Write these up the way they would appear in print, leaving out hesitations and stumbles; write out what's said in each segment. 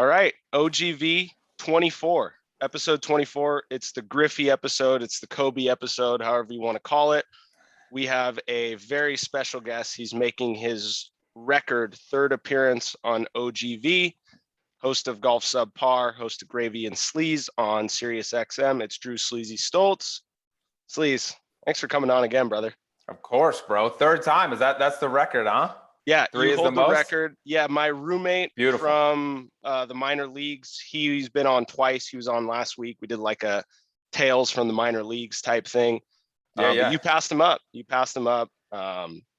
All right, OGV 24, episode 24. It's the Griffey episode. It's the Kobe episode, however you want to call it. We have a very special guest. He's making his record third appearance on OGV, host of Golf Subpar, host of Gravy and Sleeze on Sirius XM. It's Drew Sleazy Stoltz. Sleeze, thanks for coming on again, brother. Of course, bro. Third time. That's the record, huh? Yeah, Three you is hold the the most? record. Yeah, my roommate Beautiful. from the minor leagues, he's been on twice. He was on last week. We did like a Tales from the minor leagues type thing. Yeah. But you passed him up.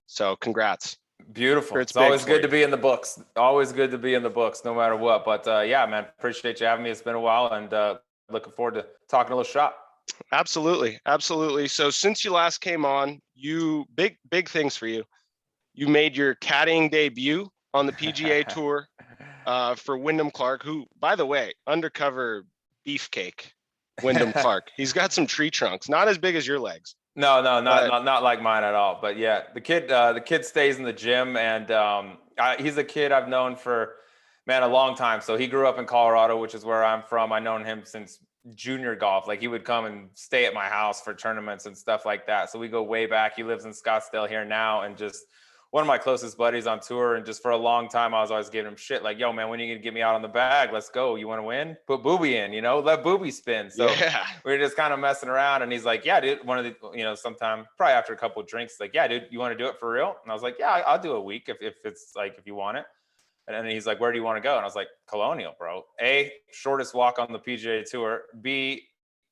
So congrats. Beautiful. Sure, it's always good to be in the books. Always good to be in the books, no matter what. But yeah, man, appreciate you having me. It's been a while, and looking forward to talking a little shop. Absolutely. So since you last came on, big things for you. You made your caddying debut on the PGA Tour for Wyndham Clark, who, by the way, undercover beefcake, Wyndham Clark. He's got some tree trunks, not as big as your legs. No, not like mine at all. But yeah, the kid stays in the gym, and he's a kid I've known for, man, a long time. So he grew up in Colorado, which is where I'm from. I've known him since junior golf. Like, he would come and stay at my house for tournaments and stuff like that. So we go way back. He lives in Scottsdale here now, and just one of my closest buddies on tour. And just for a long time, I was always giving him shit like, yo, man, when are you gonna get me out on the bag? Let's go. You want to win? Put Booby in, let Booby spin. So yeah. We were just kind of messing around, and he's like, yeah, dude, one of the, sometime probably after a couple of drinks, like, yeah, dude, you want to do it for real? And I was like, yeah, I'll do a week if it's like, if you want it. And then he's like, where do you want to go? And I was like, Colonial, bro. A, shortest walk on the PGA Tour. B,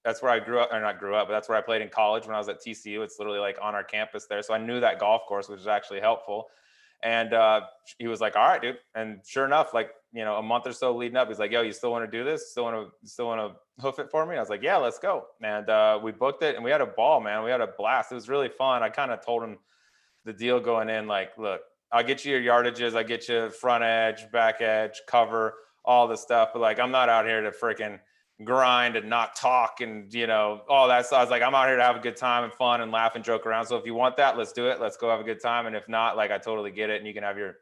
that's where I grew up, or not grew up, but that's where I played in college when I was at TCU. It's literally like on our campus there. So I knew that golf course, which is actually helpful. And he was like, all right, dude. And sure enough, like, a month or so leading up, he's like, yo, you still want to do this? Still want to hoof it for me? I was like, yeah, let's go. And we booked it, and we had a ball, man. We had a blast. It was really fun. I kind of told him the deal going in, like, look, I'll get you your yardages. I get you front edge, back edge, cover, all the stuff. But like, I'm not out here to freaking grind and not talk and, all that. So I was like, I'm out here to have a good time and fun and laugh and joke around. So if you want that, let's do it. Let's go have a good time. And if not, like, I totally get it. And you can have your,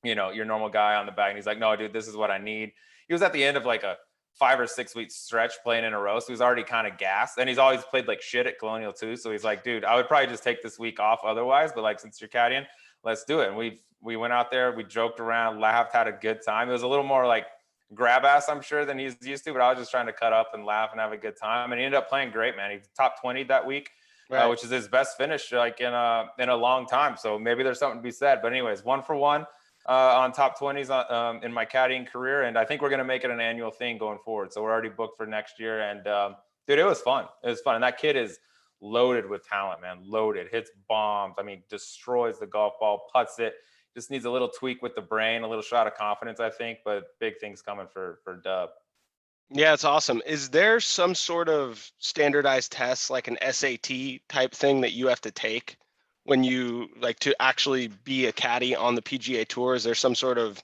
your normal guy on the bag. And he's like, no, dude, this is what I need. He was at the end of like a 5 or 6 week stretch playing in a row. So he was already kind of gassed, and he's always played like shit at Colonial too. So he's like, dude, I would probably just take this week off otherwise, but like, since you're caddying, let's do it. And we went out there, we joked around, laughed, had a good time. It was a little more like grab ass, I'm sure, than he's used to, but I was just trying to cut up and laugh and have a good time. And he ended up playing great, man. He's top 20 that week, right. Which is his best finish like in a long time. So maybe there's something to be said. But anyways, 1 for 1 on top 20s in my caddying career, and I think we're gonna make it an annual thing going forward. So we're already booked for next year. And dude, it was fun. And that kid is loaded with talent, man. Loaded, hits bombs. I mean, destroys the golf ball, putts it. Just needs a little tweak with the brain, a little shot of confidence, I think. But big things coming for Dub. Yeah, it's awesome. Is there some sort of standardized test, like an SAT type thing, that you have to take when you like to actually be a caddy on the PGA Tour? Is there some sort of,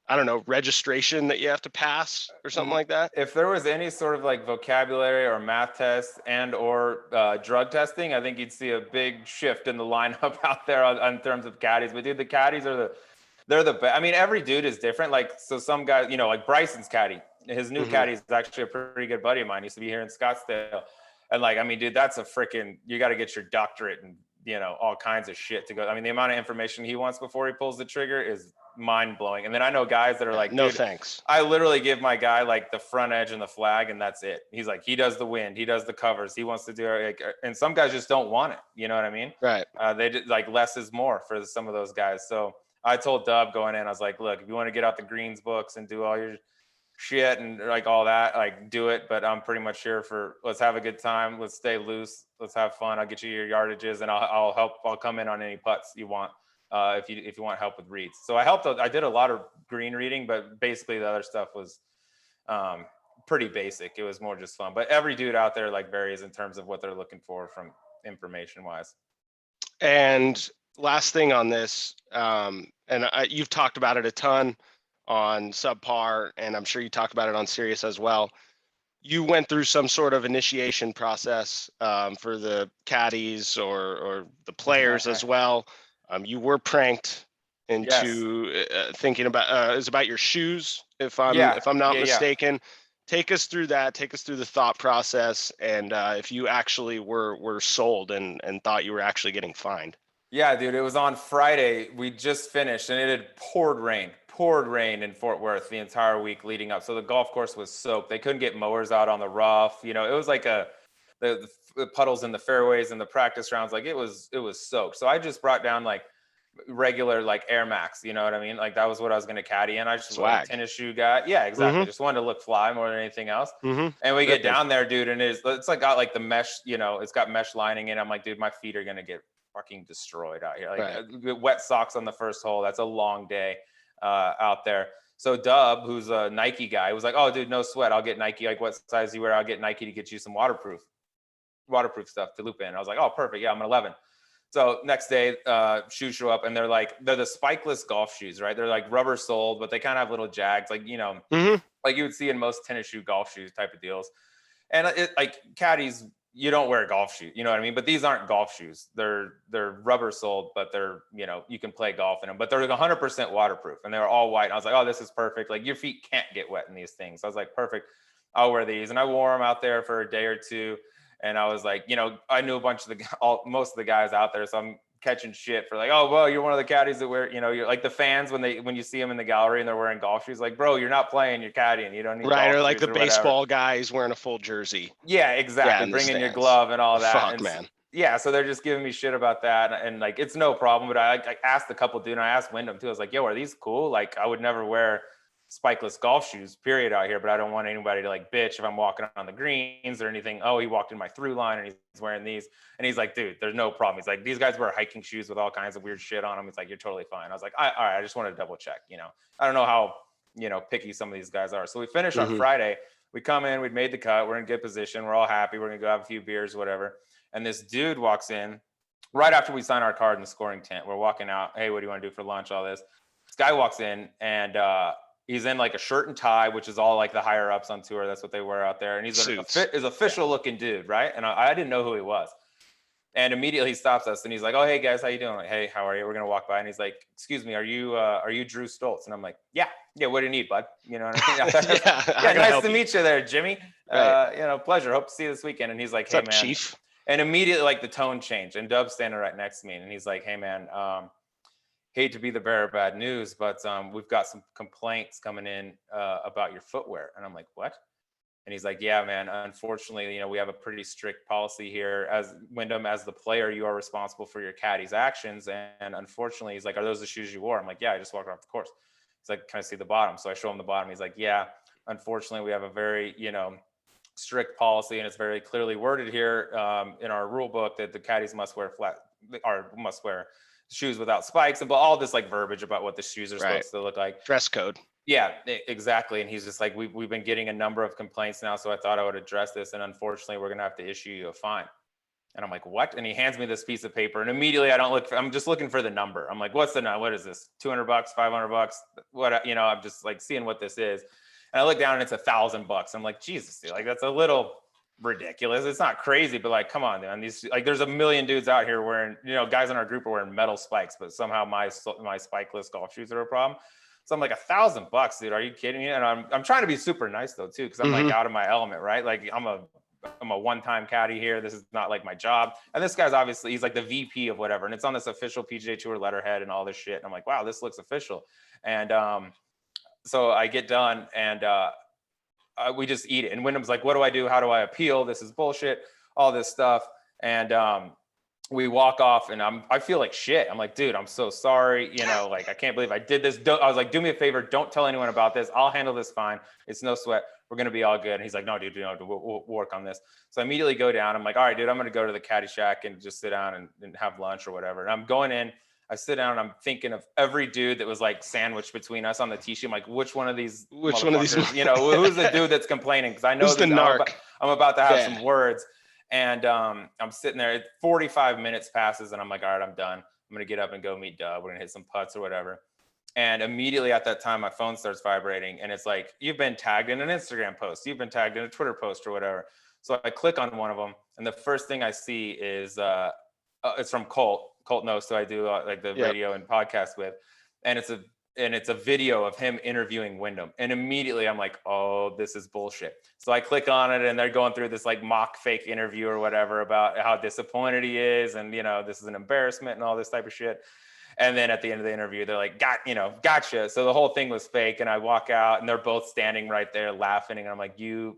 I don't know, registration that you have to pass or something like that? If there was any sort of like vocabulary or math test and or drug testing, I think you'd see a big shift in the lineup out there in terms of caddies. But dude, the caddies they're the best. I mean, every dude is different. Like, so some guys, like Bryson's caddy, his new caddy is actually a pretty good buddy of mine. He used to be here in Scottsdale. And like, I mean, dude, that's you got to get your doctorate and, all kinds of shit to go. I mean, the amount of information he wants before he pulls the trigger is mind blowing. And then I know guys that are like, no thanks. I literally give my guy like the front edge and the flag, and that's it. He's like, he does the wind, he does the covers, he wants to do it. And some guys just don't want it. You know what I mean? Right. They just, like, less is more for some of those guys. So I told Dub going in, I was like, look, if you want to get out the greens books and do all your shit and like all that, like, do it. But I'm pretty much here for, let's have a good time. Let's stay loose. Let's have fun. I'll get you your yardages, and I'll help. I'll come in on any putts you want. If you want help with reads. So I did a lot of green reading, but basically the other stuff was pretty basic. It was more just fun. But every dude out there like varies in terms of what they're looking for from information wise. And last thing on this, you've talked about it a ton on Subpar, and I'm sure you talked about it on Sirius as well. You went through some sort of initiation process for the caddies or the players as well. You were pranked into thinking about is about your shoes, if I'm not Yeah. mistaken. Take us through that. Take us through the thought process, and if you actually were sold and thought you were actually getting fined. Yeah, dude, it was on Friday. We just finished and it had poured rain in Fort Worth the entire week leading up. So the golf course was soaked. They couldn't get mowers out on the rough. You know, it was like the puddles in the fairways and the practice rounds. Like it was soaked. So I just brought down like regular like Air Max, you know what I mean? Like that was what I was going to caddy in. I just was like a tennis shoe guy. Yeah, exactly. Just wanted to look fly more than anything else. And we get down there, dude, and it's like got like the mesh, you know, it's got mesh lining in. I'm like, dude, my feet are going to get fucking destroyed out here. Like wet socks on the first hole. That's a long day out there. So Dub, who's a Nike guy, was like, "Oh, dude, no sweat. I'll get Nike. Like, what size you wear? I'll get Nike to get you some waterproof stuff to loop in." I was like, "Oh, perfect. Yeah, I'm an 11." So next day, shoes show up, and they're the spikeless golf shoes, right? They're like rubber soled, but they kind of have little jags, like like you would see in most tennis shoe golf shoes type of deals. And it like caddies, you don't wear golf shoes, you know what I mean? But these aren't golf shoes. They're rubber soled, but they're, you know, you can play golf in them, but they're 100% waterproof, and they're all white. And I was like, oh, this is perfect. Like your feet can't get wet in these things. So I was like, perfect. I'll wear these. And I wore them out there for a day or two. And I was like, you know, I knew most of the guys out there. So I'm catching shit for like, oh, well, you're one of the caddies that wear, you know, you're like the fans when you see them in the gallery and they're wearing golf shoes, like, bro, you're not playing, you're caddying. You don't need right. golf Or like shoes the or baseball guys wearing a full jersey. Yeah, exactly. Yeah, Bring in your glove and all that. Fuck, and man. Yeah, so they're just giving me shit about that, and like it's no problem. But I asked a couple dude, and I asked Wyndham too. I was like, "Yo, are these cool? Like, I would never wear spikeless golf shoes, period, out here. But I don't want anybody to like bitch if I'm walking on the greens or anything. Oh, he walked in my through line and he's wearing these, and he's like, dude, there's no problem. He's like, these guys wear hiking shoes with all kinds of weird shit on them. He's like, you're totally fine. I was like, all right, I just want to double check. You know, I don't know how picky some of these guys are. So we finished on Friday. We come in, we'd made the cut, we're in good position, we're all happy, we're gonna go have a few beers, whatever. And this dude walks in right after we sign our card in the scoring tent. We're walking out, hey, what do you want to do for lunch? All this. This guy walks in and he's in like a shirt and tie, which is all like the higher ups on tour. That's what they wear out there. And he's is official looking dude, right? And I didn't know who he was. And immediately he stops us and he's like, oh, hey guys, how you doing? I'm like, hey, how are you? We're gonna walk by. And he's like, excuse me, are you Drew Stoltz? And I'm like, yeah, what do you need, bud? You know what I mean? yeah, nice to meet you there, Jimmy. Right. Pleasure. Hope to see you this weekend. And he's like, hey, man. Chief? And immediately like the tone changed. And Dub's standing right next to me. And he's like, hey man, hate to be the bearer of bad news, but we've got some complaints coming in about your footwear. And I'm like, what? And he's like, yeah, man, unfortunately, we have a pretty strict policy here. As Wyndham, as the player, you are responsible for your caddy's actions. And unfortunately, he's like, are those the shoes you wore? I'm like, yeah, I just walked off the course. He's like, can I see the bottom? So I show him the bottom. He's like, yeah, unfortunately, we have a very, strict policy, and it's very clearly worded here in our rule book that the caddies must wear must wear shoes without spikes, but all this like verbiage about what the shoes are supposed to look like. Dress code. Yeah, exactly. And he's just like, we've been getting a number of complaints now, so I thought I would address this, and unfortunately, we're gonna have to issue you a fine. And I'm like, what? And he hands me this piece of paper, and immediately I'm just looking for the number. I'm like, what's the number? What is this? $200, $500? What? I'm just like seeing what this is. And I look down and it's $1,000. I'm like, Jesus, dude, like that's a little ridiculous. It's not crazy, but like, come on, man. These like, there's a million dudes out here wearing, guys in our group are wearing metal spikes, but somehow my spikeless golf shoes are a problem. So I'm like, $1,000, dude. Are you kidding me? And I'm trying to be super nice though too, because I'm like out of my element, right? Like I'm a one-time caddy here. This is not like my job. And this guy's obviously, he's like the VP of whatever, and it's on this official PGA Tour letterhead and all this shit. And I'm like, wow, this looks official. And so I get done and we just eat it. And Wyndham's like, what do I do? How do I appeal? This is bullshit, all this stuff. And we walk off and I feel like shit. I'm like, dude, I'm so sorry. Like, I can't believe I did this. I was like, do me a favor. Don't tell anyone about this. I'll handle this fine. It's no sweat. We're going to be all good. And he's like, no, dude, we'll work on this. So I immediately go down. I'm like, all right, dude, I'm going to go to the caddy shack and just sit down and have lunch or whatever. And I'm going in. I sit down and I'm thinking of every dude that was like sandwiched between us on the tee sheet. I'm like, which one of these, who's the dude that's complaining? Because I know I'm about to have some words. And I'm sitting there, 45 minutes passes and I'm like, all right, I'm done. I'm going to get up and go meet Dub. We're going to hit some putts or whatever. And immediately at that time, my phone starts vibrating and it's like, you've been tagged in an Instagram post. You've been tagged in a Twitter post or whatever. So I click on one of them. And the first thing I see is it's from Colt knows, so I do like the radio and podcast with. and it's a video of him interviewing Wyndham. And immediately I'm like, oh, this is bullshit. So I click on it and they're going through this like mock fake interview or whatever about how disappointed he is. And, this is an embarrassment and all this type of shit. And then at the end of the interview, they're like, gotcha. So the whole thing was fake. And I walk out and they're both standing right there laughing. And I'm like, you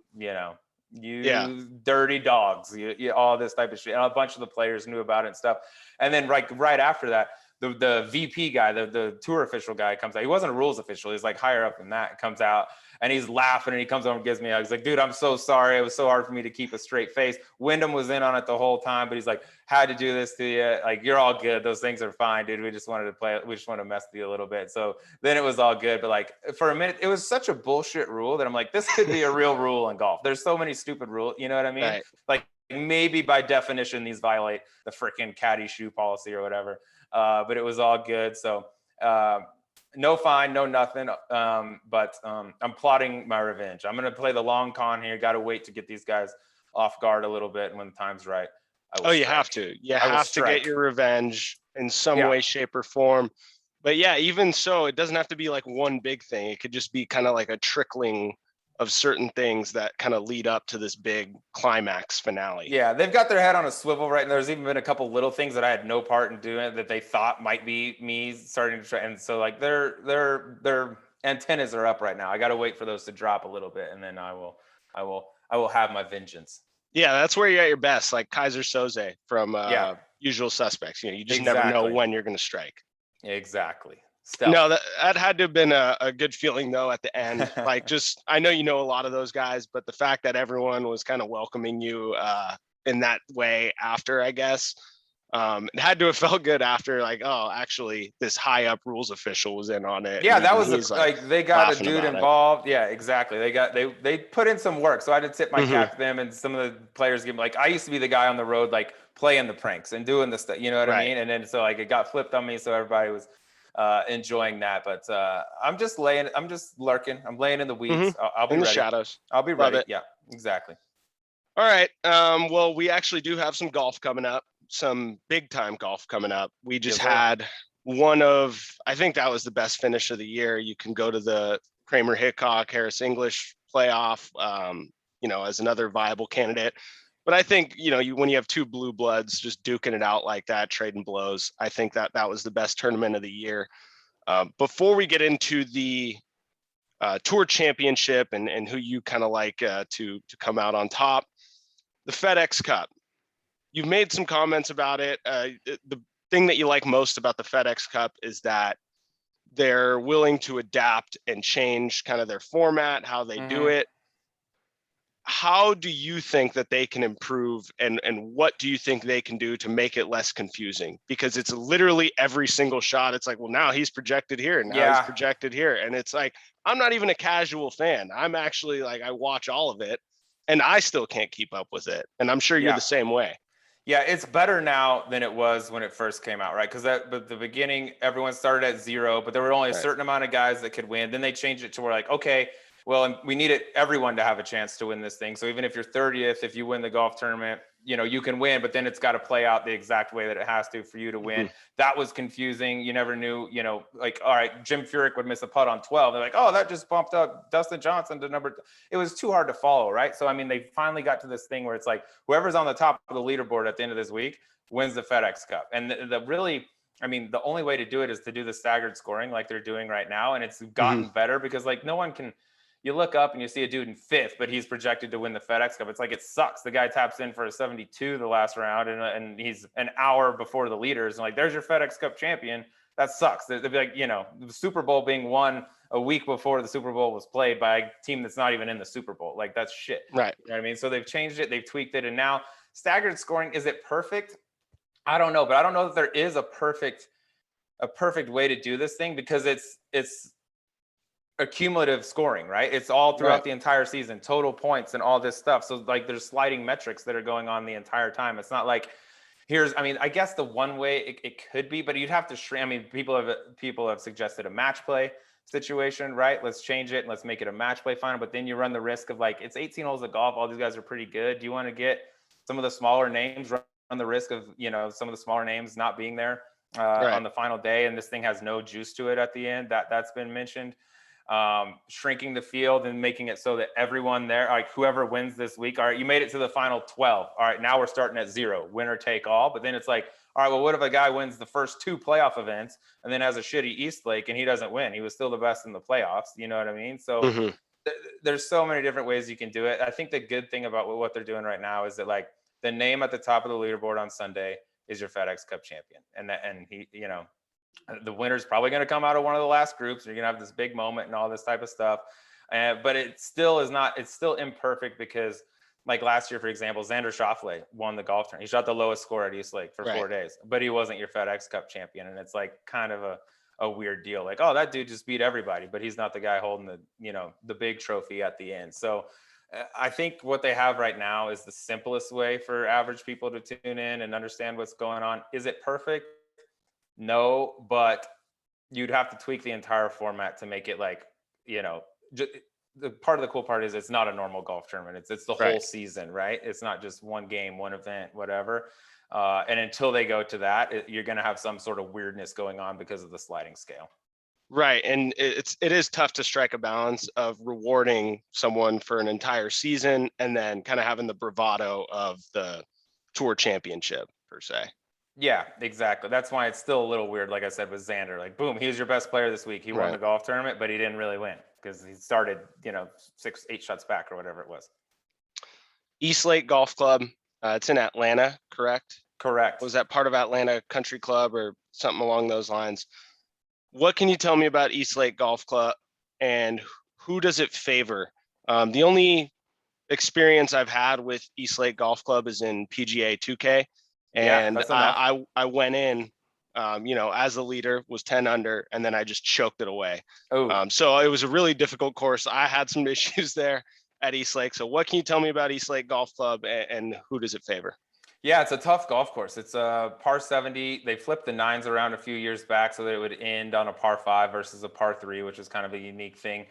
dirty dogs, you all this type of shit. And a bunch of the players knew about it and stuff. And then right after that, the VP guy, the tour official guy comes out. He wasn't a rules official. He's like higher up than that. Comes out and he's laughing and he comes over and gives me a hug. He's like, dude, I'm so sorry. It was so hard for me to keep a straight face. Wyndham was in on it the whole time, but he's like, had to do this to you. Like, you're all good. Those things are fine, dude. We just wanted to play. We just want to mess with you a little bit. So then it was all good. But like for a minute, it was such a bullshit rule that I'm like, this could be a real rule in golf. There's so many stupid rules. You know what I mean? Right. Like maybe by definition, these violate the freaking caddy shoe policy or whatever. But it was all good. So no fine, no nothing. But I'm plotting my revenge. I'm going to play the long con here. Got to wait to get these guys off guard a little bit. And when the time's right, you have to. You have to get your revenge in some way, shape, or form. But yeah, even so, it doesn't have to be like one big thing. It could just be kind of like a trickling of certain things that kind of lead up to this big climax finale. Yeah, they've got their head on a swivel, right? And there's even been a couple little things that I had no part in doing that they thought might be me starting to try. And so like their antennas are up right now. I got to wait for those to drop a little bit, and then I will have my vengeance. Yeah, that's where you're at your best, like Kaiser Soze from Usual Suspects. You just never know when you're going to strike. Exactly. Stealth. No, that had to have been a good feeling though at the end. Like, I know a lot of those guys, but the fact that everyone was kind of welcoming you in that way after, I guess, it had to have felt good after, like, oh, actually this high up rules official was in on it. Yeah, that was like they got a dude involved. Yeah, exactly. They put in some work. So I had to tip my cap to them, and some of the players give me, like, I used to be the guy on the road, like playing the pranks and doing the stuff, you know what I mean? And then so like it got flipped on me, so everybody was enjoying that. But I'm just lurking. I'm laying in the weeds. I'll be in ready. The shadows. I'll be ready. Yeah, exactly. All right. Well, we actually do have some golf coming up, some big time golf coming up. We just had one of, I think that was the best finish of the year. You can go to the Kramer Hickok Harris English playoff, as another viable candidate. But I think, when you have two blue bloods just duking it out like that, trading blows, I think that was the best tournament of the year. Before we get into the Tour Championship and who you kind of like to come out on top, the FedEx Cup. You've made some comments about it. The thing that you like most about the FedEx Cup is that they're willing to adapt and change kind of their format, how they do it. How do you think that they can improve, and what do you think they can do to make it less confusing? Because it's literally every single shot. It's like, well, now he's projected here, and now he's projected here. And it's like, I'm not even a casual fan. I'm actually like, I watch all of it and I still can't keep up with it. And I'm sure you're the same way. Yeah, it's better now than it was when it first came out, right? Because at the beginning, everyone started at 0, but there were only a certain amount of guys that could win. Then they changed it to where, like, okay, well, and we needed everyone to have a chance to win this thing. So even if you're 30th, if you win the golf tournament, you can win, but then it's got to play out the exact way that it has to for you to win. That was confusing. You never knew, like, all right, Jim Furyk would miss a putt on 12. They're like, oh, that just bumped up Dustin Johnson to number. It was too hard to follow, right? So, I mean, they finally got to this thing where it's like, whoever's on the top of the leaderboard at the end of this week wins the FedEx Cup. And the only way to do it is to do the staggered scoring like they're doing right now. And it's gotten better because, like, no one can. You look up and you see a dude in 5th, but he's projected to win the FedEx Cup. It's like, it sucks. The guy taps in for a 72 the last round, and he's an hour before the leaders. And like, there's your FedEx Cup champion. That sucks. They'd be like, the Super Bowl being won a week before the Super Bowl was played by a team that's not even in the Super Bowl. Like, that's shit. Right. You know what I mean? So they've changed it. They've tweaked it. And now staggered scoring, is it perfect? I don't know, but I don't know that there is a perfect way to do this thing, because it's accumulative scoring, right? It's all throughout the entire season, total points and all this stuff. So like, there's sliding metrics that are going on the entire time. It's not like I guess the one way it could be, but you'd have to shrink. I mean, people have suggested a match play situation, right? Let's change it and let's make it a match play final. But then you run the risk of, like, it's 18 holes of golf. All these guys are pretty good. Do you want to get some of the smaller names, run the risk of, some of the smaller names not being there on the final day, and this thing has no juice to it at the end. That's been mentioned. Shrinking the field and making it so that everyone there, like whoever wins this week, all right, you made it to the final 12. All right, now we're starting at 0, winner take all. But then it's like, all right, well, what if a guy wins the first 2 playoff events and then has a shitty East Lake and he doesn't win? He was still the best in the playoffs. You know what I mean? So there's so many different ways you can do it. I think the good thing about what they're doing right now is that like the name at the top of the leaderboard on Sunday is your FedEx Cup champion. And he, you know, the winner's probably going to come out of one of the last groups. You're going to have this big moment and all this type of stuff. But it still is not, it's still imperfect because like last year, for example, Xander Schauffele won the golf tournament. He shot the lowest score at East Lake for 4 days, but he wasn't your FedEx Cup champion. And it's like kind of a weird deal. Like, oh, that dude just beat everybody, but he's not the guy holding the, you know, the big trophy at the end. So I think what they have right now is the simplest way for average people to tune in and understand what's going on. Is it perfect? No, but you'd have to tweak the entire format to make it like, you know, the part of the cool part is it's not a normal golf tournament. It's the whole season, right? It's not just one game, one event, whatever. And until they go to that, you're going to have some sort of weirdness going on because of the sliding scale. Right. And it is tough to strike a balance of rewarding someone for an entire season and then kind of having the bravado of the tour championship per se. Yeah, exactly. That's why it's still a little weird. Like I said, with Xander, like, boom, he was your best player this week. He won the golf tournament, but he didn't really win because he started, you know, 6-8 shots back or whatever it was. East Lake Golf Club. It's in Atlanta, correct? Correct. Was that part of Atlanta Country Club or something along those lines? What can you tell me about East Lake Golf Club and who does it favor? The only experience I've had with East Lake Golf Club is in PGA 2K. And I went in, you know, as the leader, was 10 under, and then I just choked it away. So it was a really difficult course. I had some issues there at East Lake. So what can you tell me about East Lake Golf Club and who does it favor? Yeah, it's a tough golf course. It's a par 70. They flipped the 9s around a few years back so that it would end on a par 5 versus a par 3, which is kind of a unique thing.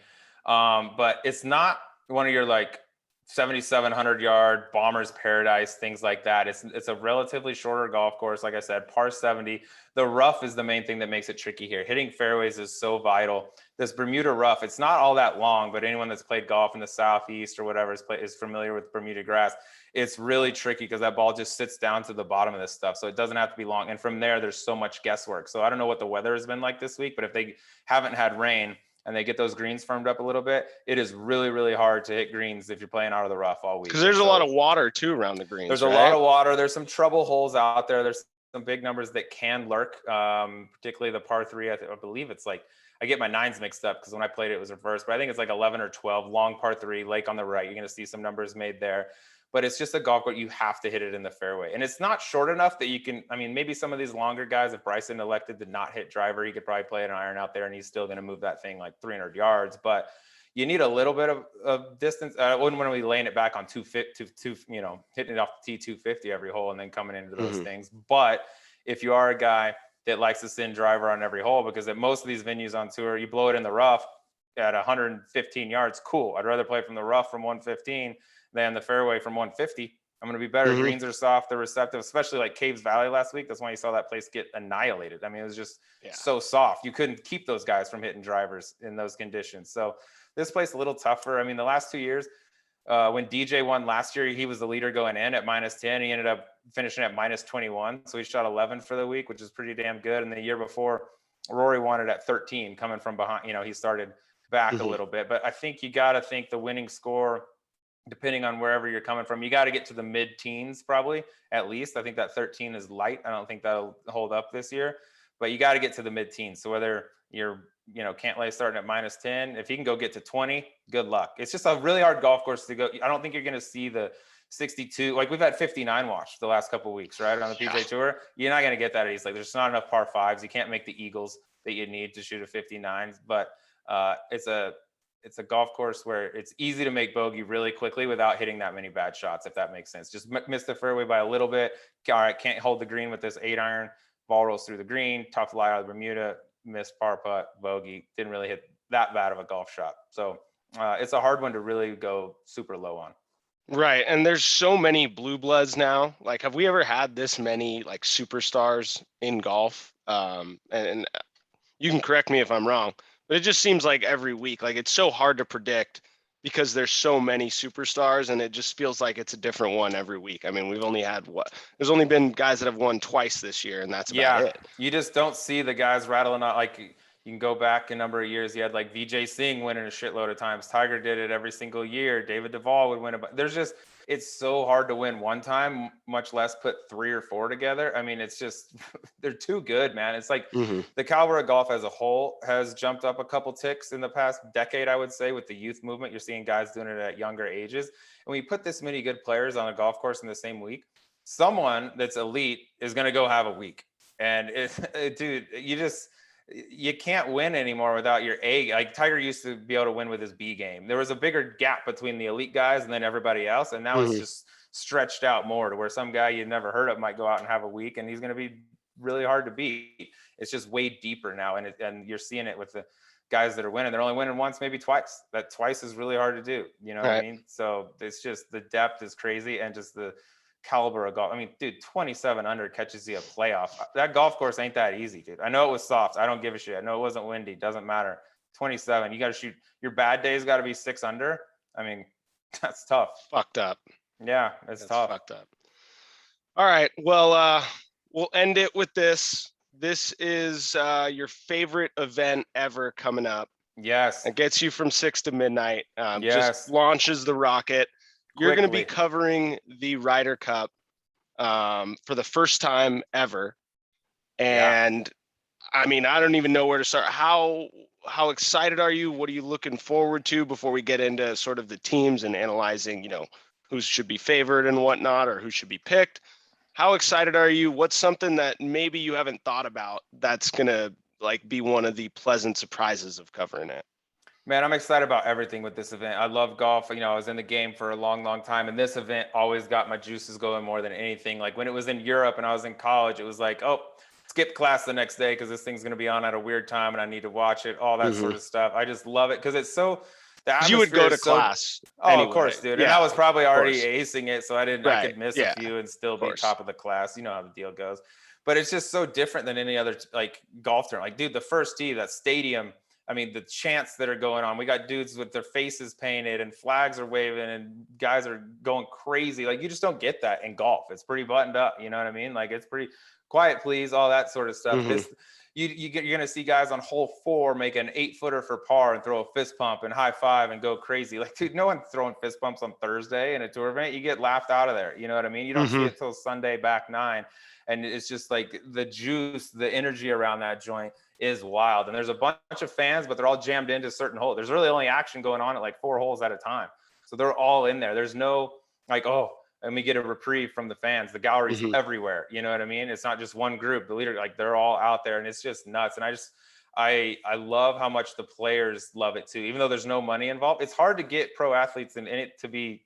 But it's not one of your like 7,700 yard bombers paradise, things like that. It's a relatively shorter golf course. Like I said, par 70. The rough is the main thing that makes it tricky here. Hitting fairways is so vital. This Bermuda rough, it's not all that long, but anyone that's played golf in the Southeast or whatever is familiar with Bermuda grass. It's really tricky because that ball just sits down to the bottom of this stuff. So it doesn't have to be long. And from there, there's so much guesswork. So I don't know what the weather has been like this week, but if they haven't had rain and they get those greens firmed up a little bit, it is really, really hard to hit greens if you're playing out of the rough all week. Because there's a lot of water too around the greens. There's a lot of water. There's some trouble holes out there. There's some big numbers that can lurk, particularly the par 3. I believe it's like, I get my 9s mixed up because when I played it was reversed, but I think it's like 11 or 12, long par 3, lake on the right. You're going to see some numbers made there. But it's just a golf course. You have to hit it in the fairway. And it's not short enough that you can, I mean, maybe some of these longer guys, if Bryson elected to not hit driver, he could probably play an iron out there and he's still going to move that thing like 300 yards. But you need a little bit of distance. I wouldn't want to be laying it back on 250, you know, hitting it off the tee 250 every hole and then coming into those things. But if you are a guy that likes to send driver on every hole, because at most of these venues on tour, you blow it in the rough at 115 yards, cool. I'd rather play from the rough from 115 than the fairway from 150. I'm going to be better. Greens are soft, they're receptive, especially like Caves Valley last week. That's why you saw that place get annihilated. I mean, it was just so soft. You couldn't keep those guys from hitting drivers in those conditions. So this place a little tougher. I mean, the last 2 years, when DJ won last year, he was the leader going in at -10. He ended up finishing at -21. So he shot 11 for the week, which is pretty damn good. And the year before, Rory won it at 13, coming from behind. You know, he started back a little bit. But I think you got to think the winning score, depending on wherever you're coming from, you got to get to the mid-teens probably, at least. I think that 13 is light. I don't think that'll hold up this year. But you got to get to the mid-teens. So whether you're, you know, Cantlay starting at -10, if you can go get to 20, good luck. It's just a really hard golf course to go. I don't think you're going to see the 62. Like we've had 59 watch the last couple of weeks, right, on the PGA Tour. You're not going to get that at East Lake. There's not enough par 5s. You can't make the eagles that you need to shoot a 59. But it's a golf course where it's easy to make bogey really quickly without hitting that many bad shots, if that makes sense. Just miss the fairway by a little bit. All right, can't hold the green with this 8-iron. Ball rolls through the green. Tough lie out of Bermuda. Missed par putt, bogey. Didn't really hit that bad of a golf shot. So it's a hard one to really go super low on. Right. And there's so many blue bloods now. Like, have we ever had this many like superstars in golf? And you can correct me if I'm wrong, but it just seems like every week, like it's so hard to predict because there's so many superstars and it just feels like it's a different one every week. I mean, we've only had there's only been guys that have won twice this year and that's about Yeah, it. you just don't see the guys rattling out. Like, you can go back a number of years. You had like VJ Singh winning a shitload of times. Tiger did it every single year. David Duval would win it. There's just, it's so hard to win one time, much less put 3 or 4 together. I mean, it's just they're too good, man. It's like Mm-hmm. the caliber of golf as a whole has jumped up a couple ticks in the past decade, I would say, with the youth movement. You're seeing guys doing it at younger ages. And when you put this many good players on a golf course in the same week, someone that's elite is going to go have a week. And dude, you can't win anymore without your A. Like Tiger used to be able to win with his B game. There was a bigger gap between the elite guys and then everybody else. And now Mm-hmm. it's just stretched out more to where some guy you never heard of might go out and have a week and he's going to be really hard to beat. It's just way deeper now. And you're seeing it with the guys that are winning. They're only winning once, maybe twice. That twice is really hard to do. You know what I mean? So it's just the depth is crazy and just the caliber of golf. I mean, dude, 27 under catches you a playoff. That golf course ain't that easy, dude. I know it was soft. I don't give a shit. I know it wasn't windy. Doesn't matter. 27. You got to shoot. Your bad days got to be 6 under. I mean, that's tough. Fucked up. Yeah, it's tough. Fucked up. All right. Well, we'll end it with this. This is your favorite event ever coming up. Yes. It gets you from 6 to midnight. Yes. Just launches the rocket. You're going to be Quickly. covering the Ryder Cup for the first time ever. And I mean, I don't even know where to start. How excited are you? What are you looking forward to before we get into sort of the teams and analyzing, who should be favored and whatnot, or who should be picked? How excited are you? What's something that maybe you haven't thought about that's going to like be one of the pleasant surprises of covering it? Man, I'm excited about everything with this event. I love golf. I was in the game for a long, long time, and this event always got my juices going more than anything. Like when it was in Europe and I was in college, it was like, oh, skip class the next day because this thing's going to be on at a weird time and I need to watch it, all that sort of stuff. I just love it because it's so, the atmosphere You would go to is so, class. Oh, anyway. of course, dude. Yeah, and I was probably already acing it, so I could miss Yeah, a few and still be course. top of the class. You know how the deal goes. But it's just so different than any other like golf tournament. Like, dude, the first tee, that stadium, I mean, the chants that are going on. We got dudes with their faces painted and flags are waving and guys are going crazy. Like, you just don't get that in golf. It's pretty buttoned up. You know what I mean? Like, it's pretty quiet, please, all that sort of stuff. You're going to see guys on hole 4 make an 8-footer for par and throw a fist pump and high five and go crazy. Like, dude, no one's throwing fist pumps on Thursday in a tour event. You get laughed out of there. You know what I mean? You don't see it till Sunday back 9. And it's just like the juice, the energy around that joint is wild. And there's a bunch of fans, but they're all jammed into certain holes. There's really only action going on at like 4 holes at a time. So they're all in there. There's no like, oh, let me get a reprieve from the fans. The gallery's everywhere. You know what I mean? It's not just one group. The leader, like they're all out there and it's just nuts. And I love how much the players love it too. Even though there's no money involved, it's hard to get pro athletes in it to be,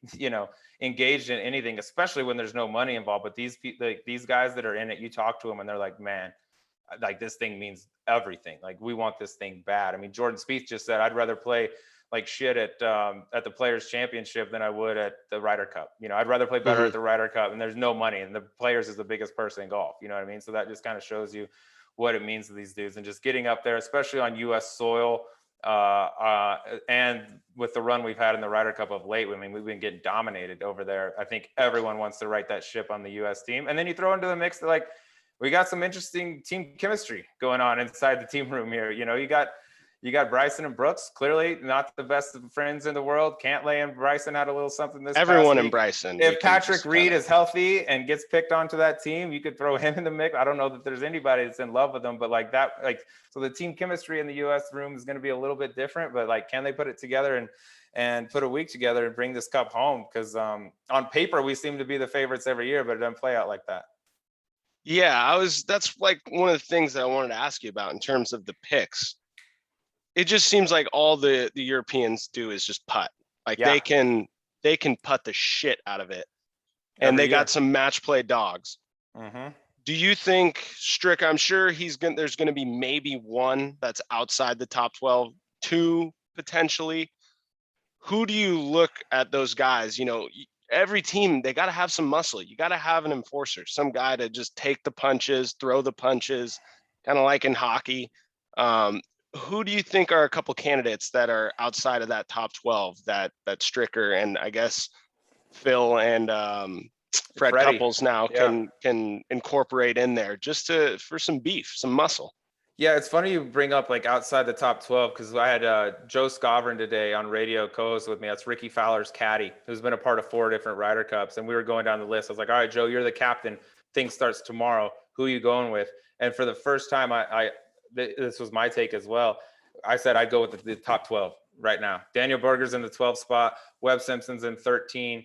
engaged in anything, especially when there's no money involved. But these people, like, these guys that are in it, you talk to them and they're like, man, like this thing means everything. Like we want this thing bad. I mean, Jordan Spieth just said, I'd rather play like shit at the Players Championship than I would at the Ryder Cup. I'd rather play better at the Ryder Cup, and there's no money, and the Players is the biggest person in golf. You know what I mean? So that just kind of shows you what it means to these dudes, and just getting up there, especially on U.S. soil, and with the run we've had in the Ryder Cup of late. I mean, we've been getting dominated over there. I think everyone wants to right that ship on the U.S. team, and then you throw into the mix that like we got some interesting team chemistry going on inside the team room here. You got Bryson and Brooks, clearly not the best of friends in the world. Cantlay and Bryson had a little something this Everyone past in week. Bryson. If Patrick Reed is healthy and gets picked onto that team, you could throw him in the mix. I don't know that there's anybody that's in love with him, but like that, like, so the team chemistry in the U.S. room is going to be a little bit different, but like, can they put it together and put a week together and bring this cup home? Because on paper, we seem to be the favorites every year, but it doesn't play out like that. Yeah, that's like one of the things that I wanted to ask you about in terms of the picks. It just seems like all the Europeans do is just putt. Like they can putt the shit out of it. And they got some match play dogs. Do you think Strick, I'm sure there's going to be maybe one that's outside the top 12, 2 potentially. Who do you look at those guys? every team, they got to have some muscle. You got to have an enforcer, some guy to just take the punches, throw the punches, kind of like in hockey. Who do you think are a couple candidates that are outside of that top 12 that Stricker and I guess Phil and Fred Freddie. Couples now Yeah. can incorporate in there just for some beef, some muscle? Yeah, it's funny you bring up like outside the top 12 because I had Joe Scovern today on radio co-host with me. That's Ricky Fowler's caddy, who's been a part of 4 different Ryder Cups. And we were going down the list. I was like, all right, Joe, you're the captain. Thing starts tomorrow. Who are you going with? And for the first time, this was my take as well. I said I'd go with the top 12 right now. Daniel Berger's in the 12th spot. Webb Simpson's in 13.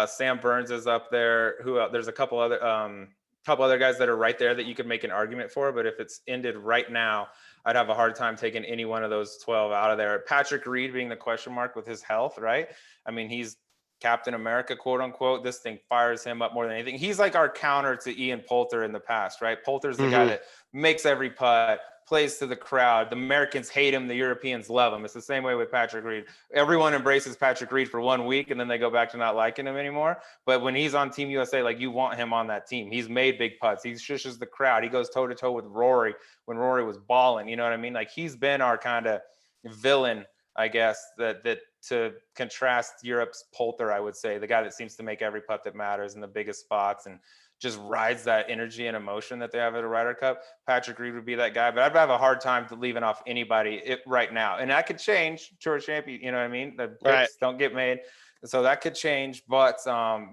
Sam Burns is up there. There's a couple other guys that are right there that you could make an argument for, but if it's ended right now, I'd have a hard time taking any one of those 12 out of there. Patrick Reed being the question mark with his health, right? I mean, he's Captain America, quote unquote. This thing fires him up more than anything. He's like our counter to Ian Poulter in the past, right? Poulter's the guy that makes every putt, plays to the crowd. The Americans hate him. The Europeans love him. It's the same way with Patrick Reed. Everyone embraces Patrick Reed for 1 week and then they go back to not liking him anymore. But when he's on Team USA, like you want him on that team. He's made big putts. He shushes the crowd. He goes toe to toe with Rory when Rory was balling. You know what I mean? Like he's been our kind of villain, I guess, that to contrast Europe's Poulter, I would say, the guy that seems to make every putt that matters in the biggest spots and just rides that energy and emotion that they have at a Ryder Cup. Patrick Reed would be that guy, but I'd have a hard time leaving off anybody right now. And that could change. Tour champion, you know what I mean? The picks don't get made. So that could change. But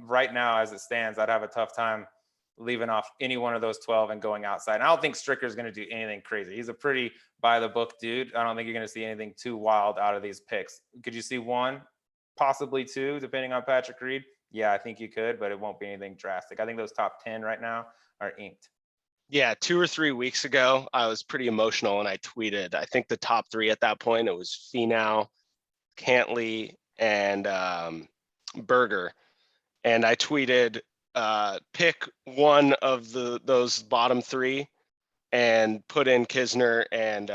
right now, as it stands, I'd have a tough time leaving off any one of those 12 and going outside. And I don't think Stricker's going to do anything crazy. He's a pretty by the book dude. I don't think you're going to see anything too wild out of these picks. Could you see 1, possibly 2, depending on Patrick Reed? Yeah, I think you could, but it won't be anything drastic. I think those top 10 right now are inked. Yeah, 2 or 3 weeks ago, I was pretty emotional and I tweeted, I think the top 3 at that point, it was Finau, Cantley, and Berger. And I tweeted, pick one of those bottom 3 and put in Kisner and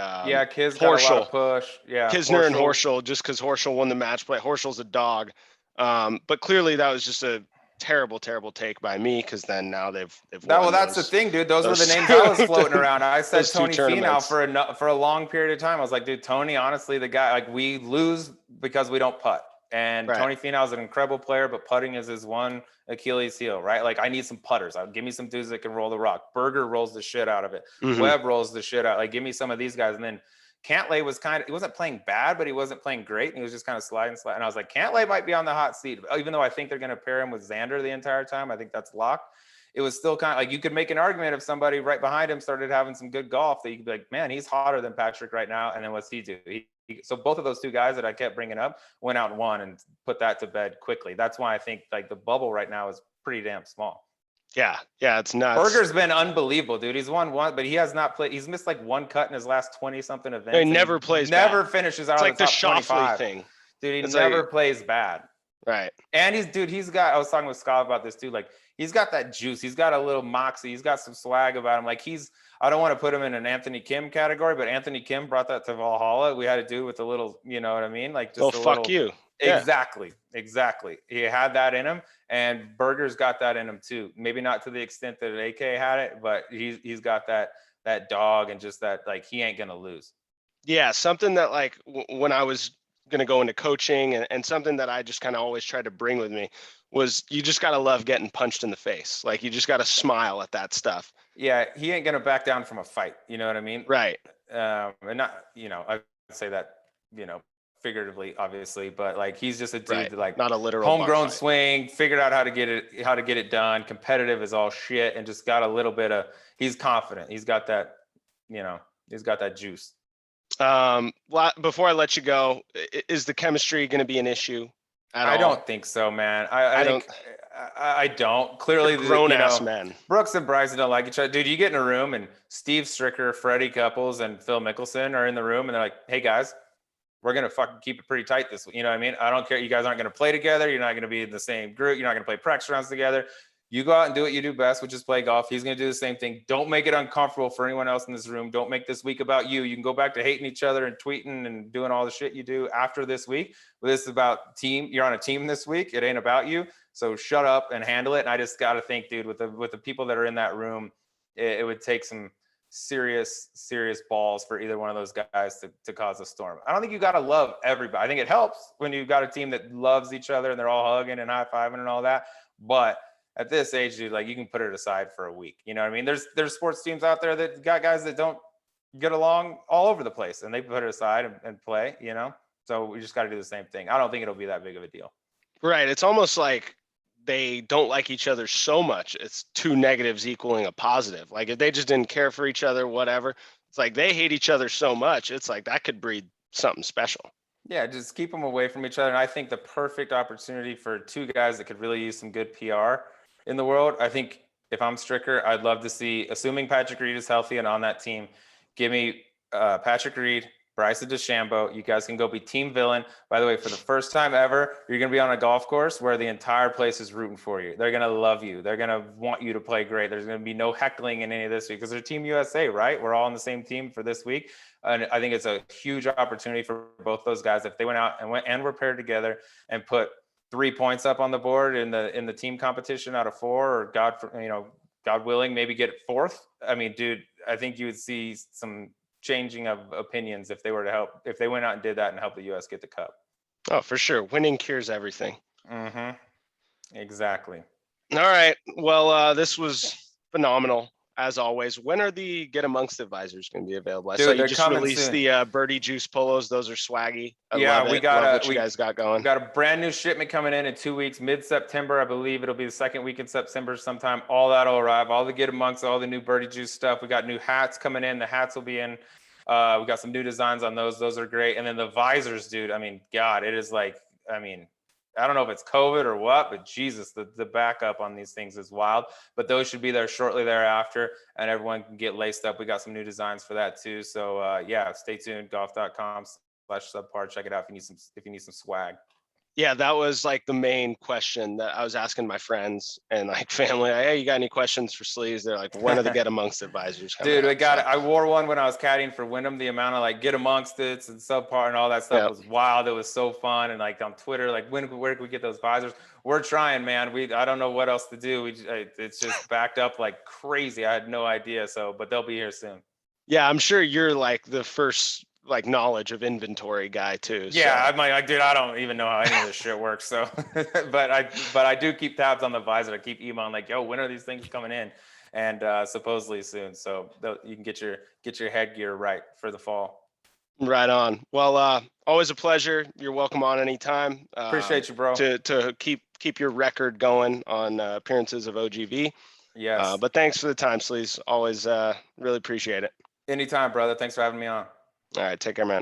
Kiz Horschel. Got a lot of push. Yeah, Kisner and Horschel, just because Horschel won the match play. Horschel's a dog. But clearly that was just a terrible take by me because then now they've well, that's the thing, dude. Those were the names I was floating around. I said Tony Finau for a long period of time. I was like, dude, Tony, honestly, the guy, like we lose because we don't putt. And Tony Finau is an incredible player, but putting is his one Achilles heel, right? Like I need some putters. Give me some dudes that can roll the rock. Berger rolls the shit out of it. Webb rolls the shit out. Like give me some of these guys. And then Cantlay was he wasn't playing bad, but he wasn't playing great. And he was just kind of sliding. And I was like, Cantlay might be on the hot seat. Even though I think they're going to pair him with Xander the entire time. I think that's locked. It was still kind of like you could make an argument if somebody right behind him started having some good golf that you could be like, man, he's hotter than Patrick right now. And then what's he do? So both of those 2 guys that I kept bringing up went out and won and put that to bed quickly. That's why I think like the bubble right now is pretty damn small. Yeah, it's nuts. Berger's been unbelievable, dude. He's won 1, but he has not played. He's missed like 1 cut in his last 20 something events. He never plays. Never bad. finishes out. It's of like the the top Schauffele thing, dude. He never plays bad. Right. And he's got. I was talking with Scott about this too. Like he's got that juice. He's got a little moxie. He's got some swag about him. Like I don't want to put him in an Anthony Kim category, but Anthony Kim brought that to Valhalla. We had to do with a little, you know what I mean? Like just fuck you. Exactly. He had that in him, and Berger's got that in him too. Maybe not to the extent that AK had it, but he's got that dog and just that like he ain't gonna lose. Yeah, something that like when I was gonna go into coaching and something that I just kind of always tried to bring with me was you just gotta love getting punched in the face. Like you just gotta smile at that stuff. Yeah, he ain't gonna back down from a fight. You know what I mean? Right. And not, I would say that, figuratively, obviously, but like he's just a dude that like not a literal homegrown swing, figured out how to get it done, competitive as all shit, and just got a little bit of he's confident. He's got that, he's got that juice. Before I let you go, is the chemistry going to be an issue at all? I don't think so, man. I don't. Clearly, grown ass men. Brooks and Bryson don't like each other. Dude, you get in a room and Steve Stricker, Freddie Couples, and Phil Mickelson are in the room, and they're like, "Hey guys, we're gonna fucking keep it pretty tight this week." You know what I mean? I don't care. You guys aren't gonna play together. You're not gonna be in the same group. You're not gonna play practice rounds together. You go out and do what you do best, which is play golf. He's going to do the same thing. Don't make it uncomfortable for anyone else in this room. Don't make this week about you. You can go back to hating each other and tweeting and doing all the shit you do after this week. But this is about team. You're on a team this week. It ain't about you. So shut up and handle it. And I just got to think, dude, with the people that are in that room, it would take some serious balls for either one of those guys to cause a storm. I don't think you got to love everybody. I think it helps when you've got a team that loves each other and they're all hugging and high-fiving and all that. But at this age, dude, like, you can put it aside for a week. You know what I mean? There's sports teams out there that got guys that don't get along all over the place, and they put it aside and play, you know? So we just got to do the same thing. I don't think it'll be that big of a deal. Right. It's almost like they don't like each other so much. It's two negatives equaling a positive. Like, if they just didn't care for each other, whatever, it's like they hate each other so much. It's like that could breed something special. Yeah, just keep them away from each other. And I think the perfect opportunity for two guys that could really use some good PR in the world. I think if I'm Stricker, I'd love to see, assuming Patrick Reed is healthy and on that team, give me Patrick Reed, Bryson DeChambeau. You guys can go be team villain. By the way, for the first time ever, you're going to be on a golf course where the entire place is rooting for you. They're going to love you. They're going to want you to play great. There's going to be no heckling in any of this week because they're Team USA, right? We're all on the same team for this week. And I think it's a huge opportunity for both those guys if they went out and were paired together and put 3 points up on the board in the team competition out of 4, or God willing, maybe get fourth. I mean, dude, I think you would see some changing of opinions if they went out and did that and helped the U.S. get the cup. Oh, for sure. Winning cures everything. Mm-hmm. Exactly. All right. Well, this was phenomenal. As always. When are the Get Amongst Advisors going to be available? I saw you just released the Birdie Juice polos. Those are swaggy. We got what you guys got going. We got a brand new shipment coming in 2 weeks, mid-September. I believe it'll be the second week in September sometime. All that'll arrive. All the Get Amongst, all the new Birdie Juice stuff. We got new hats coming in. The hats will be in. We got some new designs on those. Those are great. And then the visors, dude. I mean, God, it is like, I don't know if it's COVID or what, but Jesus, the backup on these things is wild. But those should be there shortly thereafter, and everyone can get laced up. We got some new designs for that too. So stay tuned. golf.com/Subpar'S. Check it out if you need some swag. Yeah, that was like the main question that I was asking my friends and like family. Hey, you got any questions for Sleeze? They're like, when are the Get Amongst Advisors coming? Dude, I wore one when I was caddying for Wyndham. The amount of like Get Amongst it and Subpar and all that stuff was wild. It was so fun. And like on Twitter, like where can we get those visors? We're trying, man. I don't know what else to do. It's just backed up like crazy. I had no idea. But they'll be here soon. Yeah, I'm sure you're like the first like knowledge of inventory guy too. Yeah, so. I'm like, dude, I don't even know how any of this shit works. So, but I do keep tabs on the visor. I keep emailing like, yo, when are these things coming in? And supposedly soon. So you can get your headgear right for the fall. Right on. Well, always a pleasure. You're welcome on anytime. Appreciate you, bro. To keep your record going on appearances of OGV. Yes. But thanks for the time, Sleeze. Always really appreciate it. Anytime, brother. Thanks for having me on. All right. Take care, man.